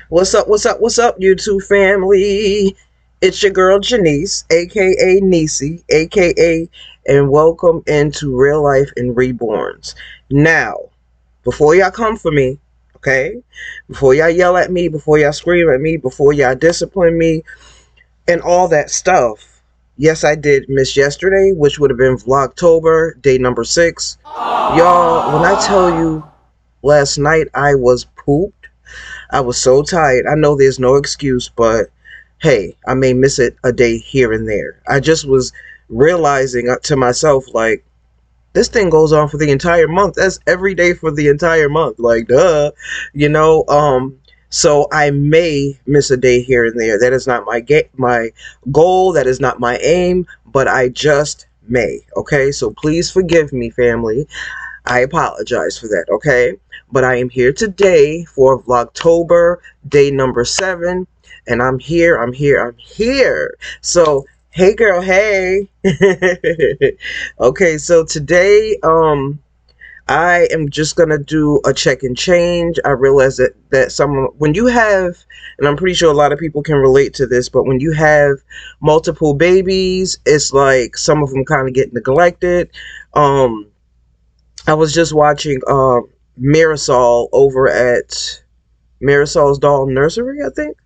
What's up, what's up, what's up, YouTube family? It's your girl Janice, aka Nisi, aka, and welcome into Real Life and Reborns. Now, before y'all come for me, okay? Before y'all yell at me, before y'all scream at me, before y'all discipline me, and all that stuff, yes, I did miss yesterday, which would have been Vlogtober, day number 6. Y'all, when I tell you last night I was pooped, I was so tired. I know there's no excuse, but hey, I may miss it a day here and there. I just was realizing to myself, like, this thing goes on for the entire month. That's every day for the entire month. Like, duh, you know. So I may miss a day here and there. That is not my goal. That is not my aim. But I just may. Okay, so please forgive me, family. I apologize for that, okay? But I am here today for Vlogtober, day number 7, and I'm here, I'm here, I'm here. So, hey girl, hey. Okay, so today, I am just gonna do a check and change. I realize that when you have, and I'm pretty sure a lot of people can relate to this, but when you have multiple babies, it's like some of them kind of get neglected. Um, I was just watching Marisol over at Marisol's Doll Nursery, I think.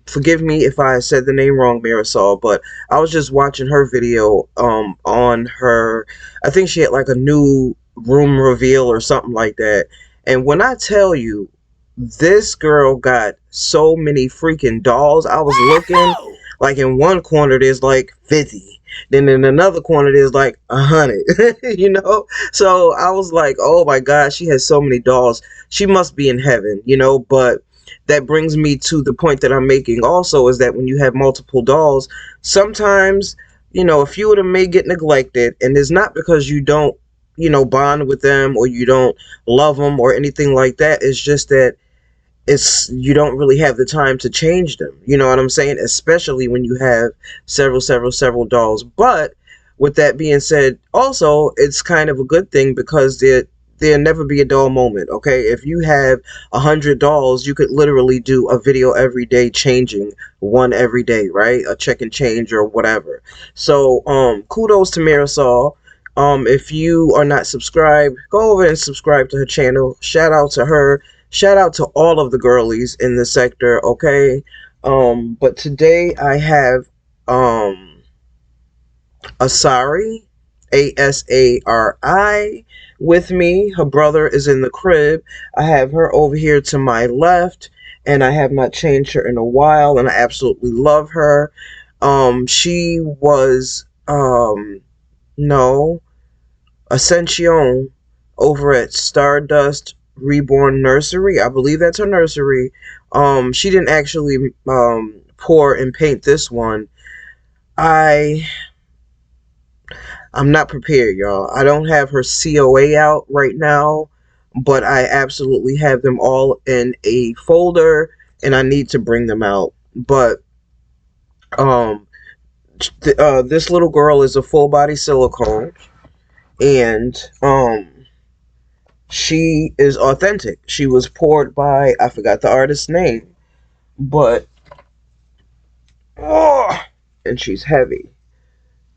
Forgive me if I said the name wrong, Marisol, but I was just watching her video on her, I think she had like a new room reveal or something like that. And when I tell you, this girl got so many freaking dolls. I was looking, like, in one corner there's like 50. Then in another corner there's like 100. You know? So I was like, oh my God, she has so many dolls. She must be in heaven, you know? But that brings me to the point that I'm making also, is that when you have multiple dolls, sometimes, a few of them may get neglected, and it's not because you don't, bond with them or you don't love them or anything like that. It's just that you don't really have the time to change them. You know what I'm saying? Especially when you have several dolls. But with that being said, also it's kind of a good thing because there'll never be a dull moment. Okay, if you have 100 dolls, you could literally do a video every day changing one every day, right? A check and change or whatever. So kudos to Marisol. If you are not subscribed, go over and subscribe to her channel. Shout out to her. Shout out to all of the girlies in the sector, okay? But today I have Asari, Asari, with me. Her brother is in the crib. I have her over here to my left, and I have not changed her in a while, and I absolutely love her. She was no, Ascension over at Stardust Reborn Nursery. I believe that's her nursery. She didn't actually pour and paint this one. I I'm not prepared, y'all. I don't have her COA out right now, but I absolutely have them all in a folder, and I need to bring them out. But um, this little girl is a full body silicone, and she is authentic. She was poured by, I forgot the artist's name, but oh, and she's heavy.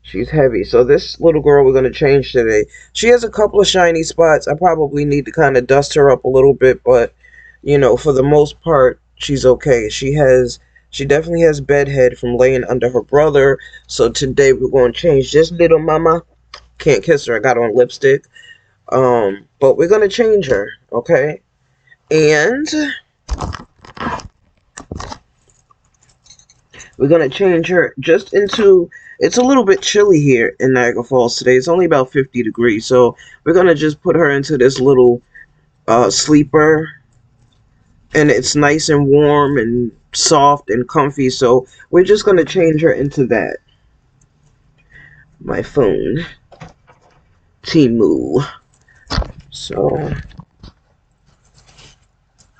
She's heavy. So this little girl we're going to change today. She has a couple of shiny spots. I probably need to kind of dust her up a little bit, but for the most part, she's okay. She definitely has bedhead from laying under her brother. So today we're going to change this little mama. Can't kiss her. I got on lipstick. But we're going to change her, okay? And we're going to change her just into, it's a little bit chilly here in Niagara Falls today. It's only about 50 degrees. So we're going to just put her into this little sleeper. And it's nice and warm and soft and comfy. So we're just going to change her into that. My phone. Timu. So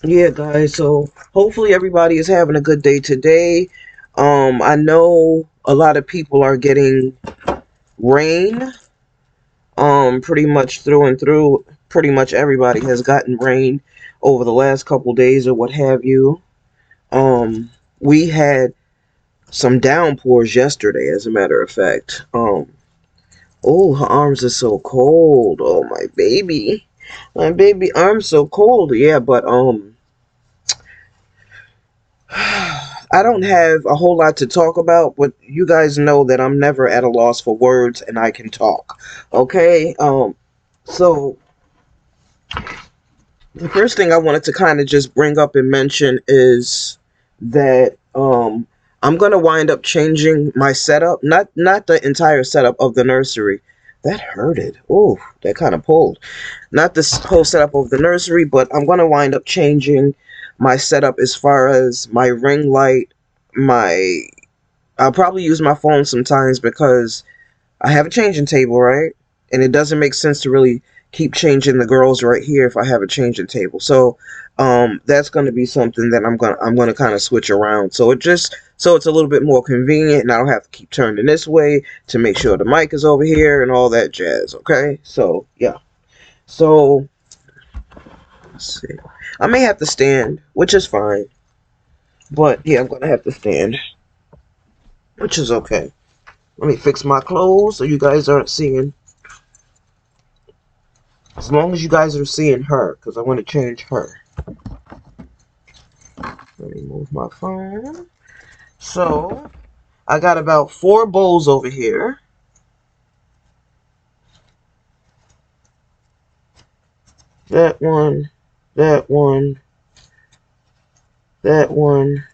yeah, guys. So hopefully everybody is having a good day today. I know a lot of people are getting rain, pretty much through and through. Pretty much everybody has gotten rain over the last couple days or what have you. We had some downpours yesterday, as a matter of fact. Oh, her arms are so cold. Oh, my baby arms so cold. Yeah, but I don't have a whole lot to talk about, but you guys know that I'm never at a loss for words, and I can talk. Okay. So the first thing I wanted to kind of just bring up and mention is that I'm gonna wind up changing my setup, not the entire setup of the nursery. That hurted. Oh, that kind of pulled. Not this whole setup of the nursery, but I'm gonna wind up changing my setup as far as my ring light. My I'll probably use my phone sometimes because I have a changing table, right? And it doesn't make sense to really keep changing the girls right here if I have a changing table. So that's going to be something that I'm gonna kind of switch around. So it's a little bit more convenient, and I don't have to keep turning this way to make sure the mic is over here and all that jazz. Okay, so yeah. So let's see. I may have to stand, which is fine. But yeah, I'm gonna have to stand, which is okay. Let me fix my clothes so you guys aren't seeing. As long as you guys are seeing her, because I want to change her. Let me move my phone. So, I got about 4 bowls over here. That one, that one, that one,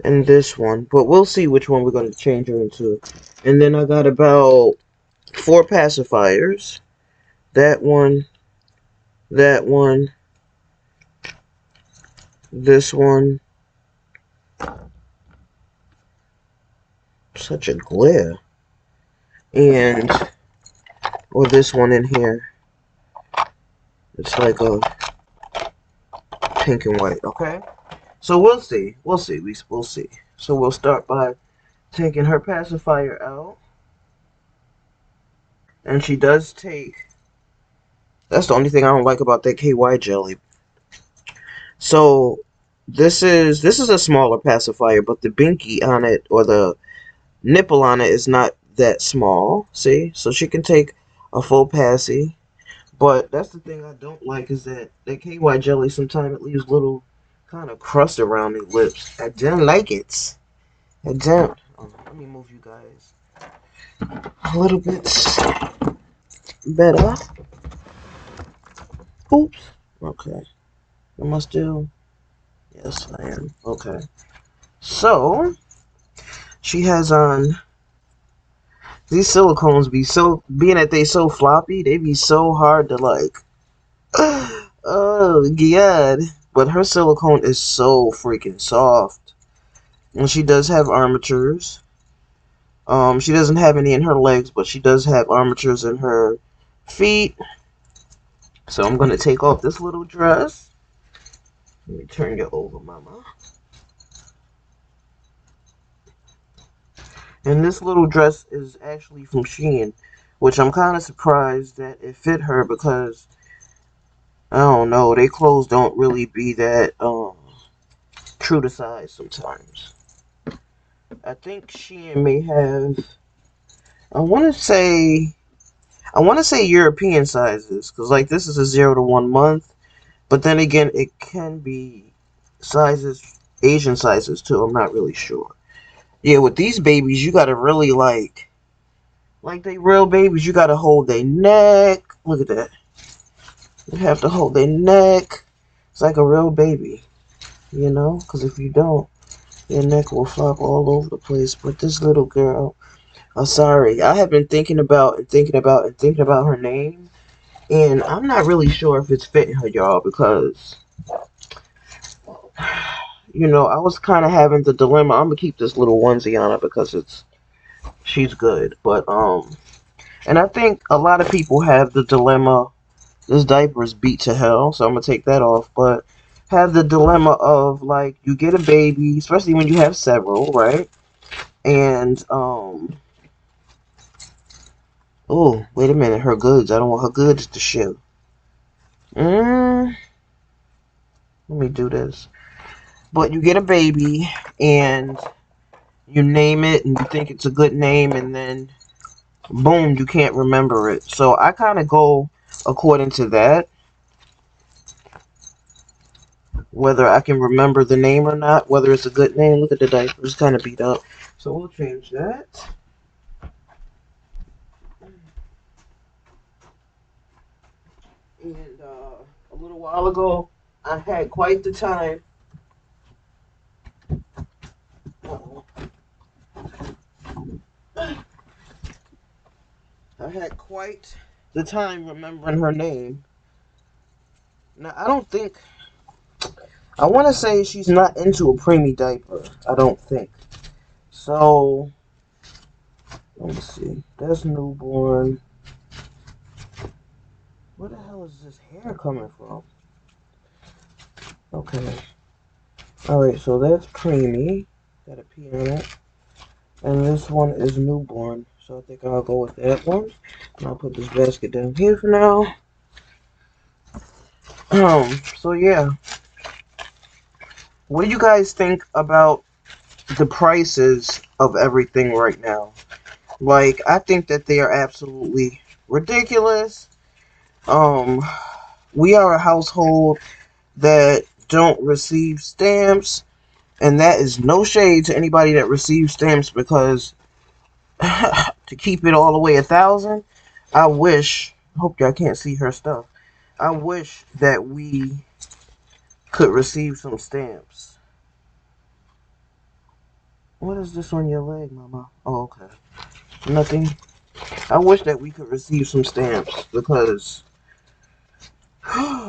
and this one. But we'll see which one we're going to change her into. And then I got about 4 pacifiers. That one, this one. Such a glare. And, or this one in here. It's like a pink and white, okay? So we'll see. We'll see. We'll see. So we'll start by taking her pacifier out. And she does take... That's the only thing I don't like about that KY jelly. So this is a smaller pacifier, but the binky on it, or the nipple on it, is not that small. See? So she can take a full passy. But that's the thing I don't like, is that KY jelly sometimes it leaves little kind of crust around the lips. I don't like it. I don't. Oh, let me move you guys a little bit better. Oops. Okay. Am I still? Yes, I am. Okay. So, she has on these silicones being that they so floppy, they be so hard to like, oh god. But her silicone is so freaking soft. And she does have armatures. She doesn't have any in her legs, but she does have armatures in her feet. So I'm gonna take off this little dress. Let me turn you over, mama. And this little dress is actually from Shein, which I'm kind of surprised that it fit her, because I don't know, they clothes don't really be that true to size sometimes. I think Shein may have, I want to say European sizes, because like this is a 0 to 1 month, but then again it can be sizes, Asian sizes too. I'm not really sure. Yeah, with these babies you gotta really like they real babies, you gotta hold their neck. Look at that. You have to hold their neck. It's like a real baby, you know? Because if you don't, your neck will flop all over the place. But this little girl, I'm sorry. I have been thinking about and thinking about and thinking about her name. And I'm not really sure if it's fitting her, y'all, because, you know, I was kind of having the dilemma. I'm going to keep this little onesie on her because she's good. But, and I think a lot of people have the dilemma. This diaper is beat to hell, so I'm going to take that off. But have the dilemma of, like, you get a baby, especially when you have several, right? And, oh, wait a minute, her goods. I don't want her goods to show. Let me do this. But you get a baby and you name it and you think it's a good name, and then boom, you can't remember it. So I kind of go according to that, whether I can remember the name or not, whether it's a good name. Look at the diaper, it's kind of beat up. So we'll change that. And a little while ago, I had quite the time. I had quite the time remembering her name. Now, I don't think, I want to say she's not into a preemie diaper. I don't think. So, let me see. That's newborn. Where the hell is this hair coming from? Okay. Alright, so that's preemie. Got a P on it. And this one is newborn. So I think I'll go with that one. And I'll put this basket down here for now. So yeah. What do you guys think about the prices of everything right now? Like, I think that they are absolutely ridiculous. We are a household that don't receive stamps, and that is no shade to anybody that receives stamps, because to keep it all the way 1,000, I wish, hope y'all can't see her stuff, I wish that we could receive some stamps. What is this on your leg, mama? Oh, okay. Nothing. I wish that we could receive some stamps, because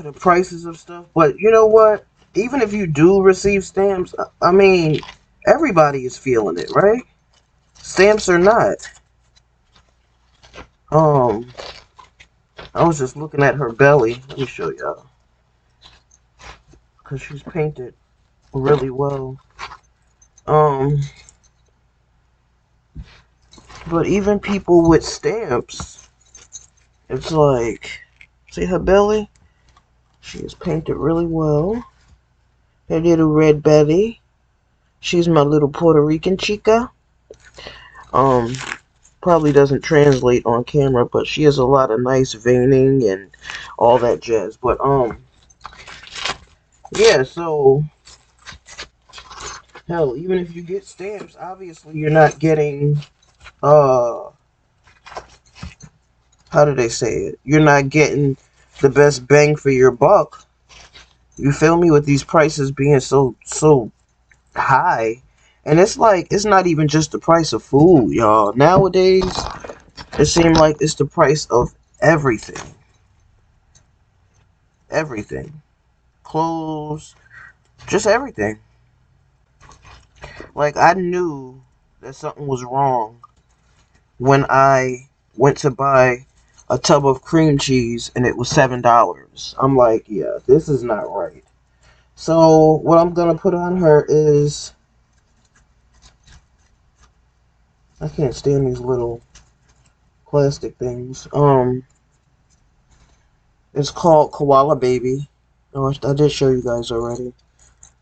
the prices of stuff. But you know what? Even if you do receive stamps, I mean, everybody is feeling it, right? Stamps or not. Um, I was just looking at her belly. Let me show y'all. Because she's painted really well. Um, but even people with stamps, it's like, see her belly? She is painted really well. Her little red belly. She's my little Puerto Rican chica. Um, Probably doesn't translate on camera, but she has a lot of nice veining and all that jazz. But yeah, so hell, even if you get stamps, obviously you're not getting how do they say it? You're not getting the best bang for your buck. You feel me? With these prices being so high. And it's like, it's not even just the price of food, y'all. Nowadays, it seems like it's the price of everything. Everything. Clothes, just everything. Like, I knew that something was wrong when I went to buy a tub of cream cheese and it was $7. I'm like, yeah, this is not right. So, what I'm gonna put on her is, I can't stand these little plastic things. It's called Koala Baby. Oh, I did show you guys already.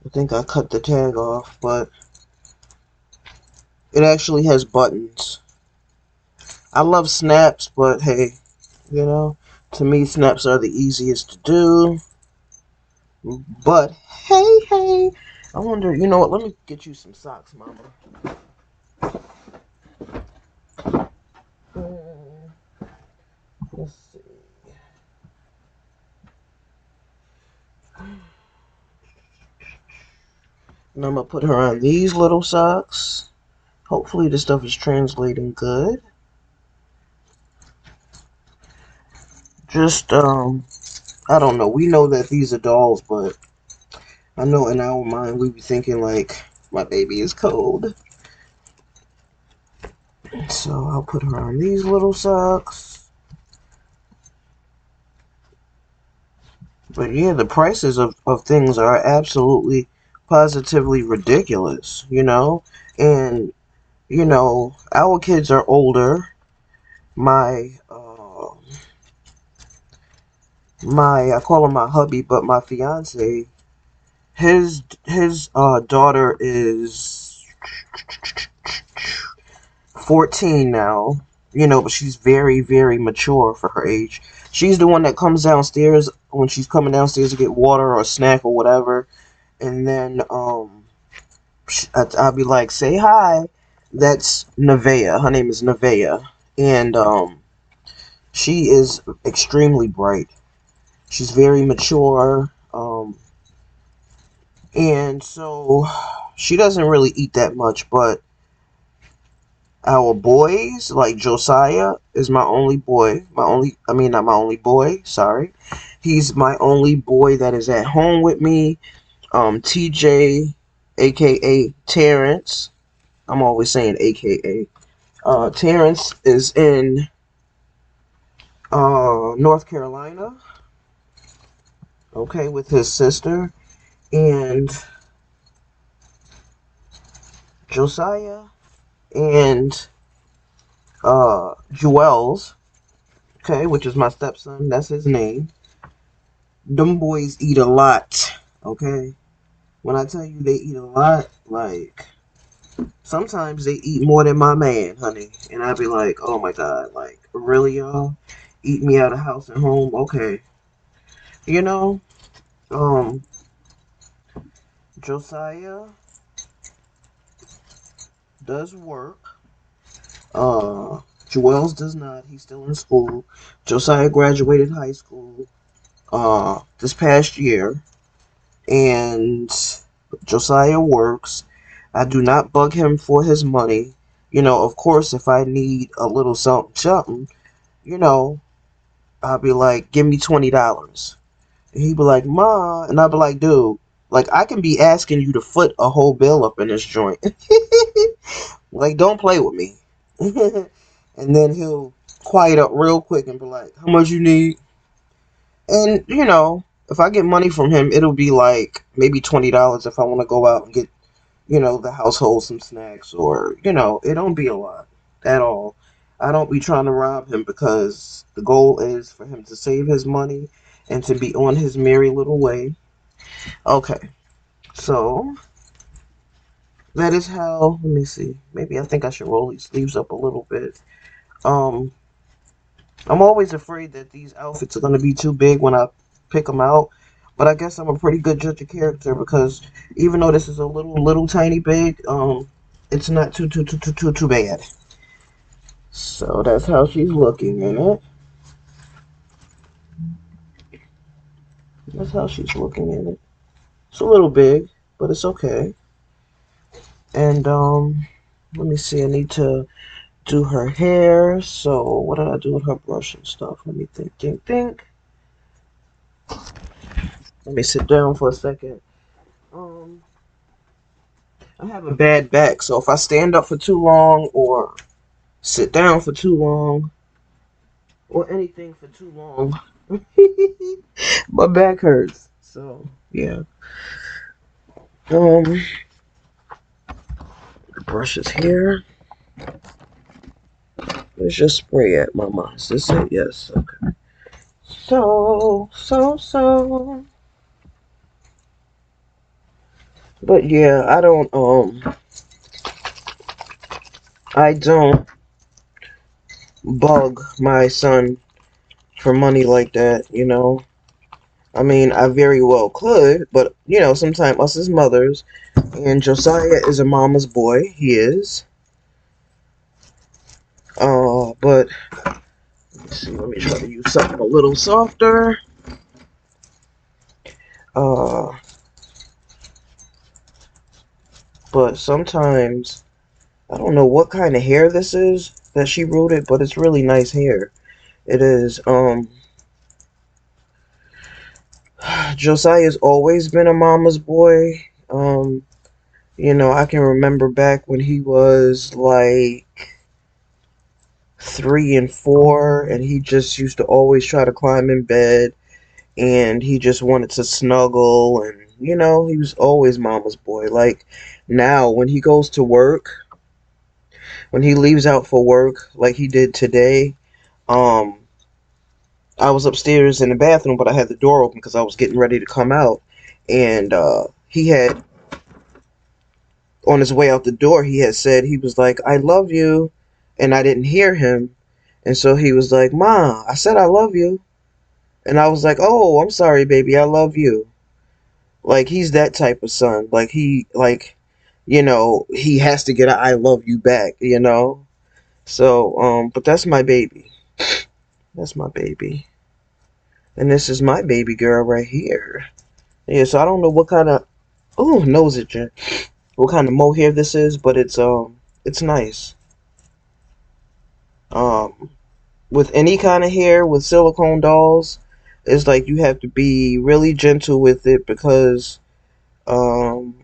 I think I cut the tag off, but it actually has buttons. I love snaps, but hey, you know, to me, snaps are the easiest to do. But hey, I wonder, you know what? Let me get you some socks, mama. Let's see. And I'm gonna put her on these little socks. Hopefully, this stuff is translating good. Just, I don't know. We know that these are dolls, but I know in our mind we be thinking like, my baby is cold. So I'll put her on these little socks. But yeah, the prices of things are absolutely positively ridiculous, you know? And, you know, our kids are older. My I call him my hubby, but my fiance, His daughter is 14 now, but she's very, very mature for her age. She's the one that comes downstairs when she's coming downstairs to get water or a snack or whatever, and then I'll be like, "Say hi." That's Nevaeh. Her name is Nevaeh, and she is extremely bright. She's very mature, and so she doesn't really eat that much, but our boys, like Josiah, is my only boy. I mean, not my only boy, sorry. He's my only boy that is at home with me. TJ, aka Terrence. I'm always saying aka. Terrence is in North Carolina, okay, with his sister. And Josiah and Jewels, okay, which is my stepson, that's his name. Them boys eat a lot, okay? When I tell you they eat a lot, like, sometimes they eat more than my man, honey. And I'd be like, oh my god, like, really, y'all? Eat me out of house and home? Okay. You know, um, Josiah does work. Uh, Joel's does not. He's still in school. Josiah graduated high school, this past year. And Josiah works. I do not bug him for his money. Of course, if I need a little something, something, you know, I'll be like, give me $20. And he'd be like, Ma, and I'd be like, dude, like I can be asking you to foot a whole bill up in this joint. Like, don't play with me. And then he'll quiet up real quick and be like, how much you need? And if I get money from him, it'll be like maybe $20 if I want to go out and get the household some snacks, or it don't be a lot at all. I don't be trying to rob him because the goal is for him to save his money and to be on his merry little way. Okay, so that is how. Let me see. Maybe I think I should roll these sleeves up a little bit. Um, I'm always afraid that these outfits are going to be too big when I pick them out. But I guess I'm a pretty good judge of character because even though this is a little tiny big, it's not too bad. So that's how she's looking in it. That's how she's looking in it. It's a little big, but it's okay. And let me see. I need to do her hair. So what did I do with her brush and stuff? Let me think. Let me sit down for a second. Um, I have a bad back, so if I stand up for too long or sit down for too long or anything for too long, my back hurts. So yeah. The brush is here. Where's your spray at, Mama? Is this it? Yes. Okay. So. But yeah, I don't bug my son for money like that. I mean, I very well could, but sometimes us as mothers, and Josiah is a mama's boy. He is. But let's see. Let me try to use something a little softer. Uh, but sometimes I don't know what kind of hair this is that she rooted, but it's really nice hair. It is. Josiah's always been a mama's boy. I can remember back when he was like 3 and 4, and he just used to always try to climb in bed, and he just wanted to snuggle, and he was always mama's boy. Like now, when he goes to work, when he leaves out for work, like he did today, um, I was upstairs in the bathroom, but I had the door open because I was getting ready to come out, and he had, on his way out the door, he had said, he was like, I love you. And I didn't hear him. And so he was like, Ma, I said I love you. And I was like, oh, I'm sorry, baby. I love you. Like, he's that type of son. Like, he has to get a I love you back. So, but that's my baby. That's my baby. And this is my baby girl right here. Yeah, so I don't know what kind of, oh, nose itching. What kind of mohair this is, but it's nice. Um, with any kind of hair with silicone dolls, it's like you have to be really gentle with it because, um,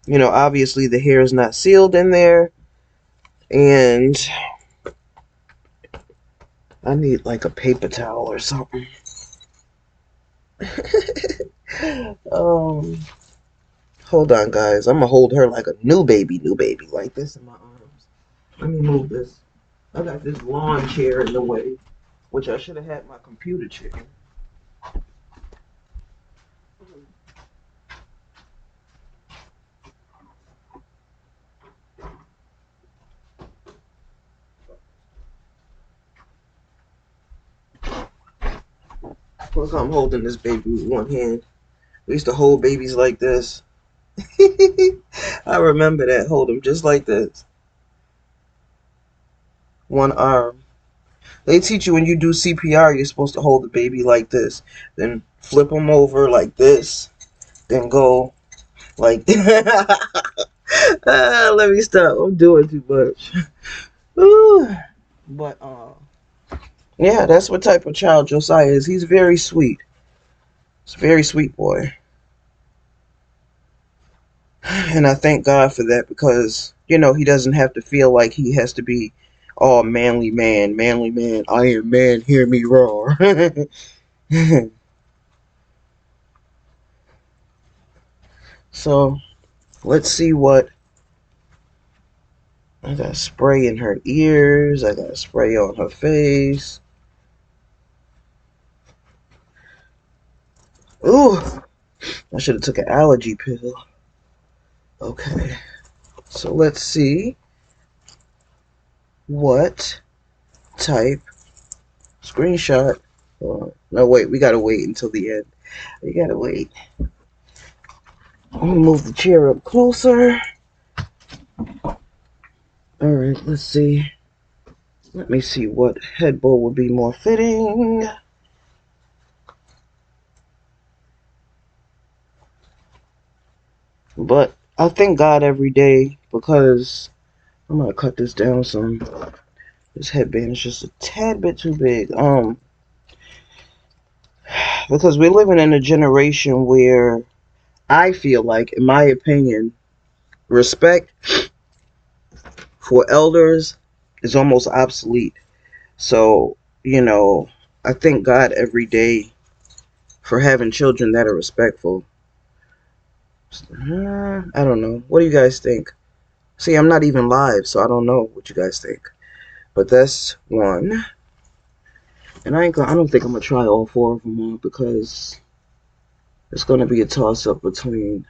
obviously the hair is not sealed in there, and I need like a paper towel or something. um, Hold on, guys. I'm gonna hold her like a new baby, like this in my arms. Let me move this. I got this lawn chair in the way, which I should have had my computer chair. Look, I'm holding this baby with one hand. We used to hold babies like this. I remember that. Hold them just like this. One arm. They teach you when you do CPR, you're supposed to hold the baby like this. Then flip them over like this. Then go like let me stop. I'm doing too much. But yeah, that's what type of child Josiah is. He's very sweet. He's a very sweet boy. And I thank God for that because, he doesn't have to feel like he has to be all manly man, I am man, hear me roar. So, let's see what. I got spray in her ears, I got spray on her face. Ooh, I should have took an allergy pill. Okay, so let's see what type screenshot. No, wait, we gotta wait until the end. We gotta wait. Let me move the chair up closer. Alright, let's see. Let me see what head bow would be more fitting. But I thank God every day because I'm gonna cut this down some. This headband is just a tad bit too big. Because we're living in a generation where I feel like, in my opinion, respect for elders is almost obsolete. So, I thank God every day for having children that are respectful. I don't know. What do you guys think? See, I'm not even live, so I don't know what you guys think. But that's one. And I don't think I'm gonna try all four of them on because it's gonna be a toss up between.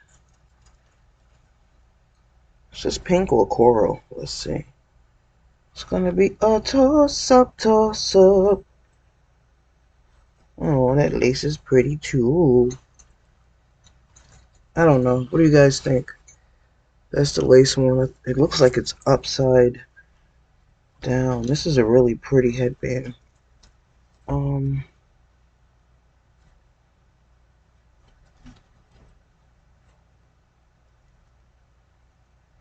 It's just pink or coral. Let's see. It's gonna be a toss up, toss up. Oh, that lace is pretty too. I don't know. What do you guys think? That's the lace one. It looks like it's upside down. This is a really pretty headband. Um,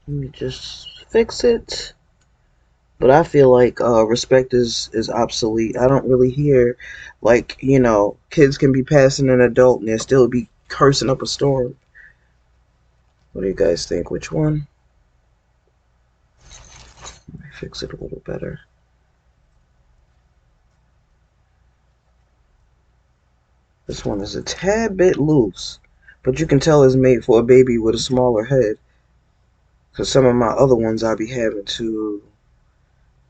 Let me just fix it. But I feel like respect is obsolete. I don't really hear, like, kids can be passing an adult and they still be cursing up a storm. What do you guys think? Which one? Let me fix it a little better. This one is a tad bit loose, but you can tell it's made for a baby with a smaller head. Because some of my other ones I be having to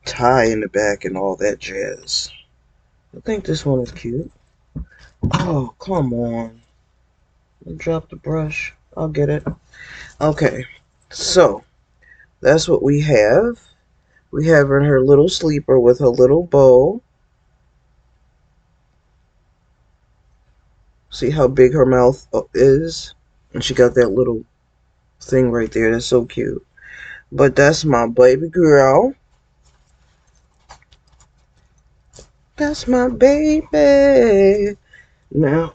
tie in the back and all that jazz. I think this one is cute. Oh, come on. I dropped the brush. I'll get it. Okay, so that's what we have. We have her in her little sleeper with her little bow. See how big her mouth is? And she got that little thing right there. That's so cute. But that's my baby girl. That's my baby. Now,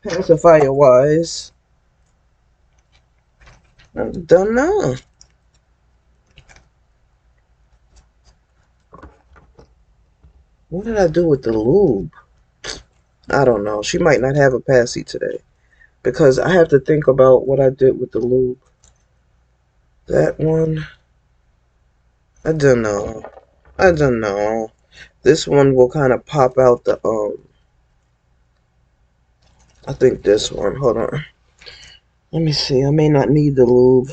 pacifier wise, I don't know. What did I do with the lube? I don't know. She might not have a passy today. Because I have to think about what I did with the lube. That one, I don't know. I don't know. This one will kind of pop out the, I think this one. Hold on. Let me see. I may not need the lube.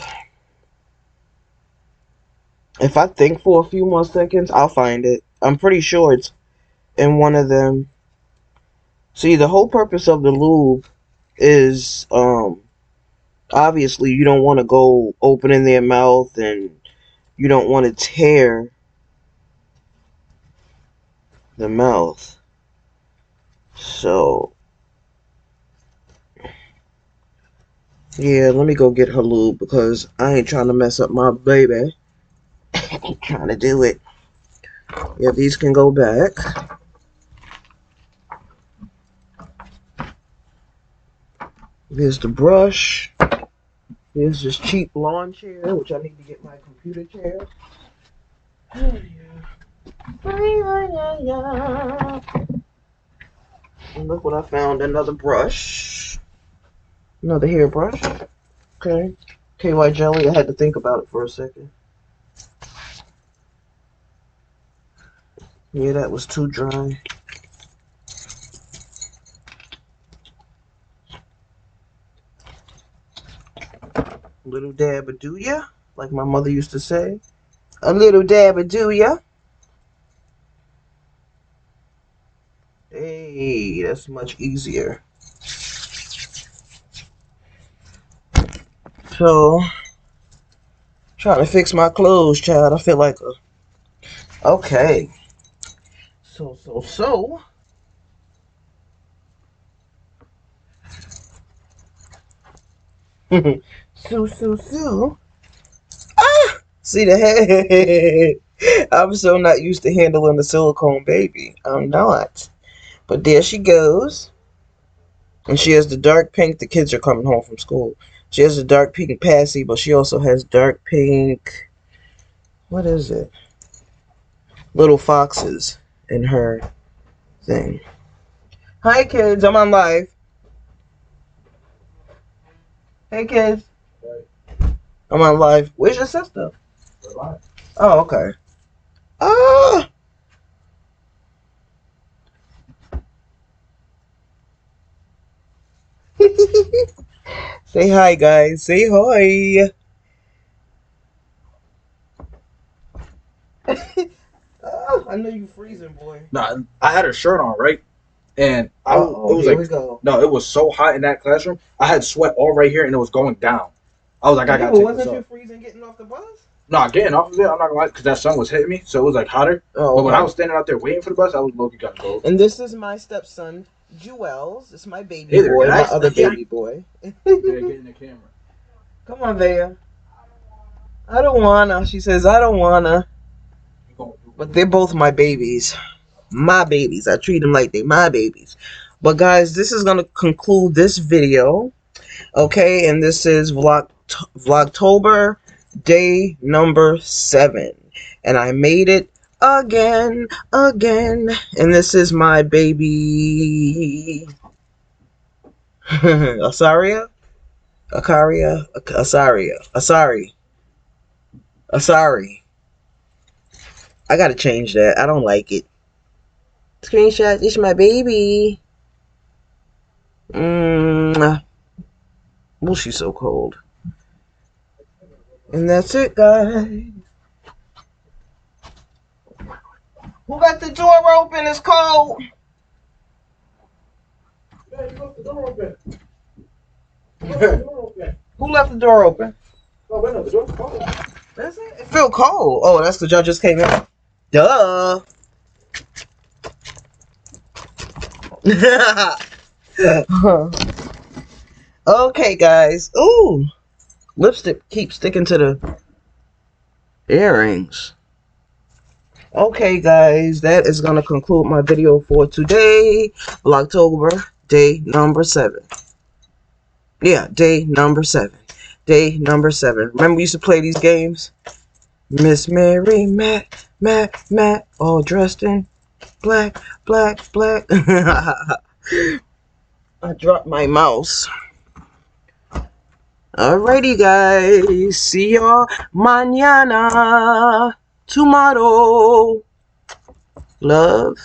If I think for a few more seconds, I'll find it. I'm pretty sure it's in one of them. See, the whole purpose of the lube is, obviously you don't want to go opening their mouth and you don't want to tear the mouth. So, yeah, let me go get her lube because I ain't trying to mess up my baby. I ain't trying to do it. Yeah, these can go back. Here's the brush. Here's this cheap lawn chair, which I need to get my computer chair. And look what I found, another brush. Another hair brush. Okay. KY jelly, I had to think about it for a second. Yeah, that was too dry. Little dab of do ya, like my mother used to say. A little dab of do ya. Hey, that's much easier. So, trying to fix my clothes, child. I feel like a... Okay. So. So, so. Ah! See the head? I'm so not used to handling the silicone baby. I'm not. But there she goes. And she has the dark pink. The kids are coming home from school. She has the dark pink passy, but she also has dark pink... What is it? Little foxes in her thing. Hi, kids. I'm on live. Hey, kids. I'm on live. Where's your sister? Oh, okay. Ah! Say hi, guys. Say hi. Oh, I know you freezing, boy. Nah, I had a shirt on, right? And it was Here like, we go. no, it was so hot in that classroom. I had sweat all right here, and it was going down. I was like, I Yeah, gotta but take this wasn't you off. freezing getting off the bus? Nah, getting off of it, I'm not gonna lie, because that sun was hitting me, so it was like hotter. Oh, But when I okay. was standing out there waiting for the bus, I was low-key kind of cold. And this is my stepson, Jewels. This is my baby Hey there, boy, my guys. other baby boy. Yeah, get in the camera. Come on, Vea. I don't wanna. She says, I don't wanna. But they're both my babies. My babies. I treat them like they my babies. But guys, this is gonna conclude this video. Okay, and this is Vlogtober day number 7. And I made it again. And this is my baby Asaria? Akaria? Asaria. Asari. I gotta change that. I don't like it. Screenshot. This is my baby. Well, she's so cold. And that's it, guys. Who got the door open? It's cold. Yeah, you left the door open. Who left the door open? Oh, wait, no, the door's cold. Is it? It feel cold. Oh, that's because y'all just came in. Duh. Okay, guys. Ooh, lipstick keeps sticking to the earrings. Okay, guys, that is going to conclude my video for today. Vlogtober, day number 7. Yeah, day number 7. Day number 7. Remember we used to play these games? Miss Mary, Matt, all dressed in black. I dropped my mouse. Alrighty, guys. See y'all mañana. Tomorrow. Love,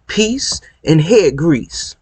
peace, and hair grease.